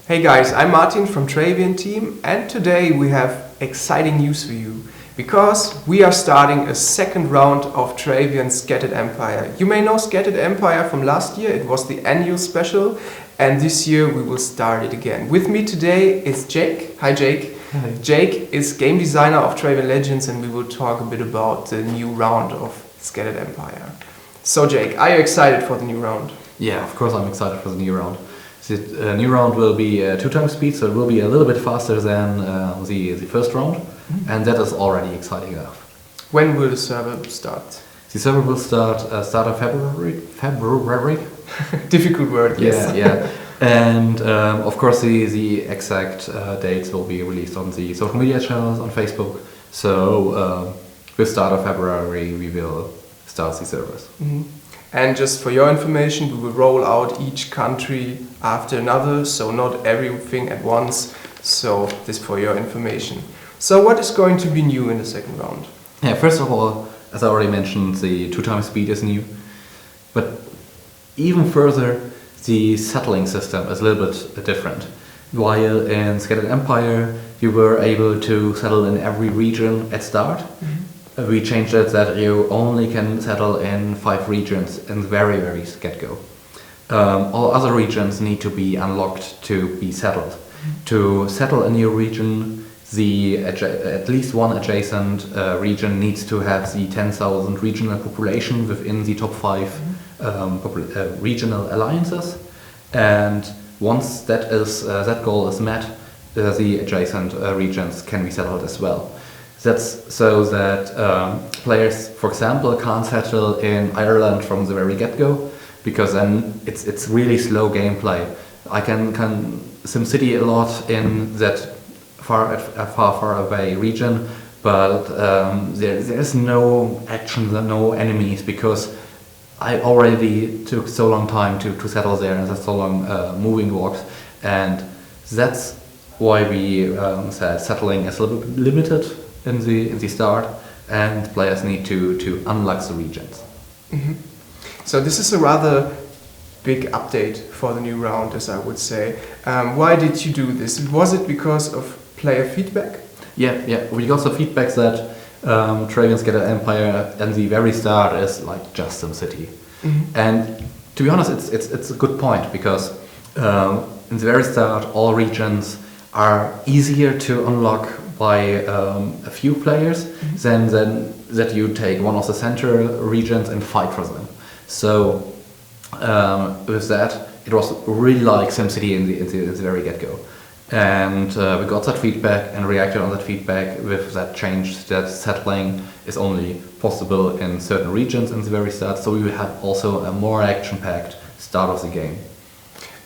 Hey guys, I'm Martin from Travian team, and today we have exciting news for you because we are starting a second round of Travian Scattered Empire. You may know Scattered Empire from last year, it was the annual special, and this year we will start it again. With me today is Jake. Hi Jake. Hi. Jake is game designer of Travian Legends, and we will talk a bit about the new round of Scattered Empire. So Jake, are you excited for the new round? Yeah, of course I'm excited for the new round. The new round will be 2 times speed, so it will be a little bit faster than the first round, and that is already exciting enough. When will the server start? The server will start of February. Difficult word, yes. Yeah. And of course the exact dates will be released on the social media channels on Facebook. So with start of February we will start the servers. Mm-hmm. And just for your information, we will roll out each country after another, so not everything at once. So this for your information. So what is going to be new in the second round? Yeah, first of all, as I already mentioned, the 2 times speed is new. But even further, the settling system is a little bit different. While in Scattered Empire, you were able to settle in every region at start. Mm-hmm. We changed it that you only can settle in 5 regions in the very get-go. All other regions need to be unlocked to be settled. Mm-hmm. To settle a new region, at least one adjacent region needs to have the 10,000 regional population within the top 5 regional alliances. And once that goal is met, the adjacent regions can be settled as well. That's so that players, for example, can't settle in Ireland from the very get-go, because then it's really slow gameplay. I can SimCity a lot in that far away region, but there's no action, no enemies, because I already took so long time to settle there, and that's so long moving walks, and that's why we said settling is a little bit limited in the start, and players need to unlock the regions. Mm-hmm. So this is a rather big update for the new round, as I would say. Why did you do this? Was it because of player feedback? Yeah. We got the feedback that Travian Scattered Empire at the very start is like just SimCity. Mm-hmm. And to be honest, it's a good point, because in the very start all regions are easier to unlock by a few players, mm-hmm. than that you take one of the center regions and fight for them. So with that, it was really like SimCity in the very get-go. And we got that feedback and reacted on that feedback with that change, that settling is only possible in certain regions in the very start. So we had also a more action-packed start of the game.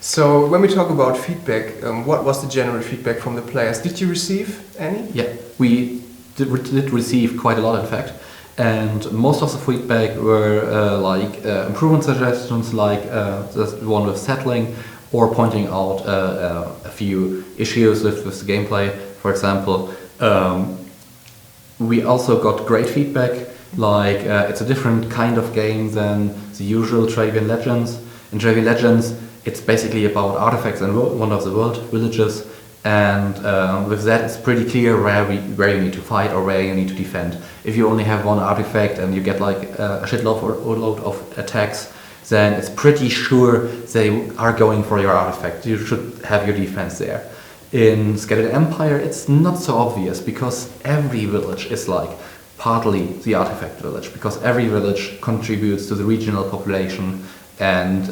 So when we talk about feedback, what was the general feedback from the players? Did you receive any? Yeah, we did receive quite a lot, in fact, and most of the feedback were improvement suggestions, like the one with settling, or pointing out a few issues with the gameplay. For example, we also got great feedback, like it's a different kind of game than the usual Travian Legends. In Travian Legends, it's basically about artifacts and Wonder of the World villages, and with that it's pretty clear where you need to fight or where you need to defend. If you only have one artifact and you get like a shitload of attacks, then it's pretty sure they are going for your artifact. You should have your defense there. In Scattered Empire it's not so obvious, because every village is like partly the artifact village, because every village contributes to the regional population, and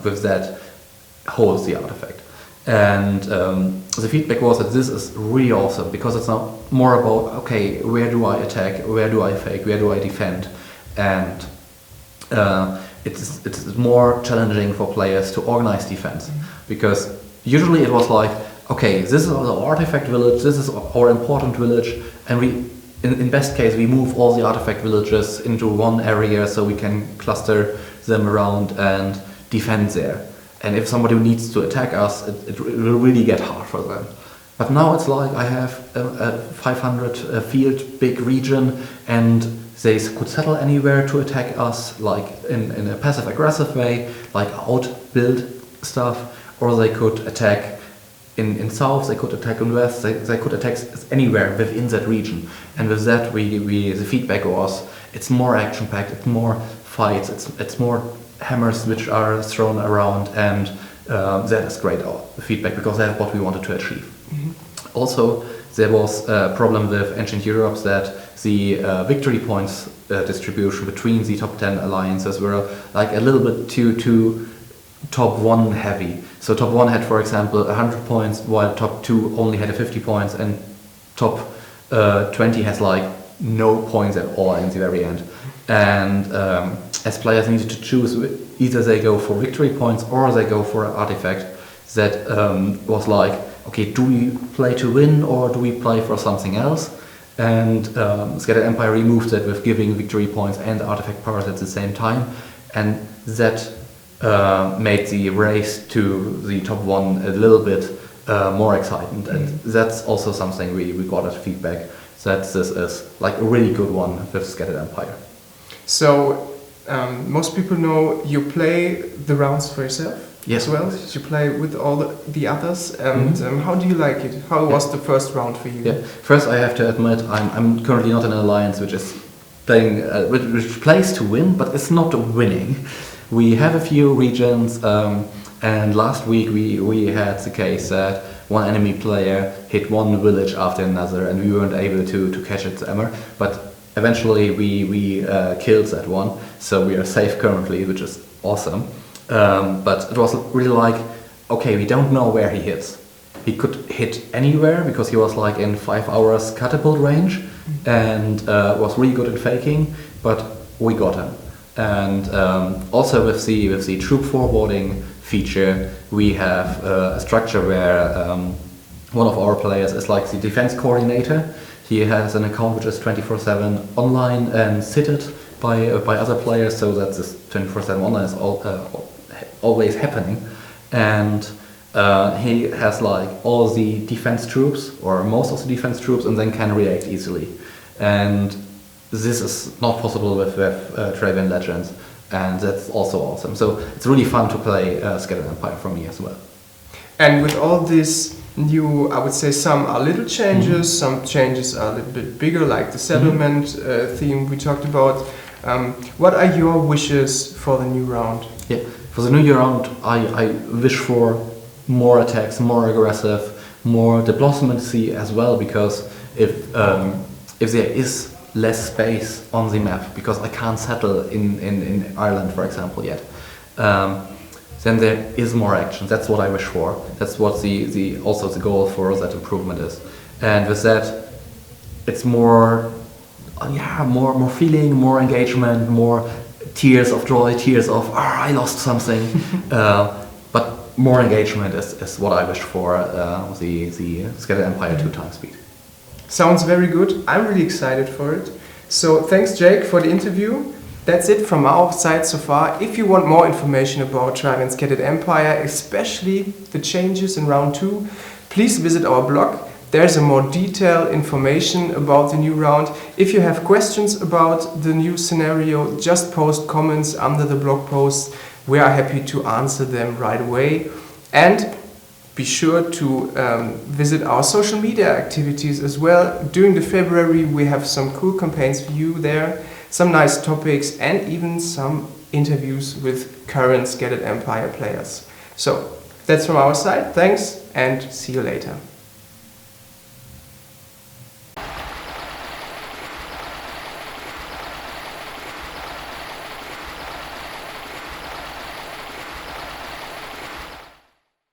with that holds the artifact. And the feedback was that this is really awesome, because it's now more about, okay, where do I attack, where do I fake, where do I defend, and it's more challenging for players to organize defense. Mm-hmm. Because usually it was like, okay, this is our artifact village, this is our important village, and we in best case we move all the artifact villages into one area so we can cluster them around and defend there. And if somebody needs to attack us, it will really get hard for them. But now it's like I have a 500 field big region, and they could settle anywhere to attack us, like in a passive aggressive way, like outbuild stuff, or they could attack in south, they could attack in west, they could attack anywhere within that region. And with that, the feedback was, it's more action-packed, it's more fights, it's more hammers which are thrown around, and that is great feedback, because that's what we wanted to achieve. Also, there was a problem with Ancient Europe that the victory points distribution between the top 10 alliances were like a little bit too top 1 heavy. So top 1 had, for example, 100 points, while top 2 only had 50 points, and top 20 has like no points at all in the very end. And as players needed to choose, either they go for victory points or they go for an artifact that was like, okay, do we play to win or do we play for something else? And Scattered Empire removed that with giving victory points and artifact powers at the same time, and that made the race to the top 1 a little bit more exciting. And that's also something we got as feedback, that this is like a really good one with Scattered Empire. So most people know you play the rounds for yourself. Yes. As well. You play with all the others. And how do you like it? How was the first round for you? Yeah. First, I have to admit, I'm currently not in an alliance which is playing, which plays to win, but it's not winning. We have a few regions, and last week we had the case that one enemy player hit one village after another, and we weren't able to catch its hammer. But eventually we killed that one, so we are safe currently, which is awesome. But it was really like, okay, we don't know where he hits. He could hit anywhere because he was like in 5 hours catapult range, and was really good at faking, but we got him. And also with the troop forwarding feature, we have a structure where one of our players is like the defense coordinator. He has an account which is 24/7 online and seated by other players, so that this 24/7 online is always happening. And he has like all the defense troops, or most of the defense troops, and then can react easily. And this is not possible with Travian Legends, and that's also awesome. So it's really fun to play Scattered Empire for me as well. And with all this new, I would say some are little changes, some changes are a little bit bigger, like the settlement theme we talked about. What are your wishes for the new round? Yeah, for the new round, I wish for more attacks, more aggressive, more diplomacy as well, because if there is less space on the map, because I can't settle in Ireland, for example, yet, then there is more action. That's what I wish for. That's what also the goal for that improvement is. And with that, it's more feeling, more engagement, more tears of joy, tears of I lost something. But more engagement is what I wish for the Scattered Empire 2 times speed. Sounds very good. I'm really excited for it. So thanks, Jake, for the interview. That's it from our side so far. If you want more information about Travian Scattered Empire, especially the changes in round 2, please visit our blog. There's a more detailed information about the new round. If you have questions about the new scenario, just post comments under the blog post. We are happy to answer them right away. And be sure to visit our social media activities as well. During the February we have some cool campaigns for you there, some nice topics, and even some interviews with current Scattered Empire players. So that's from our side. Thanks and see you later.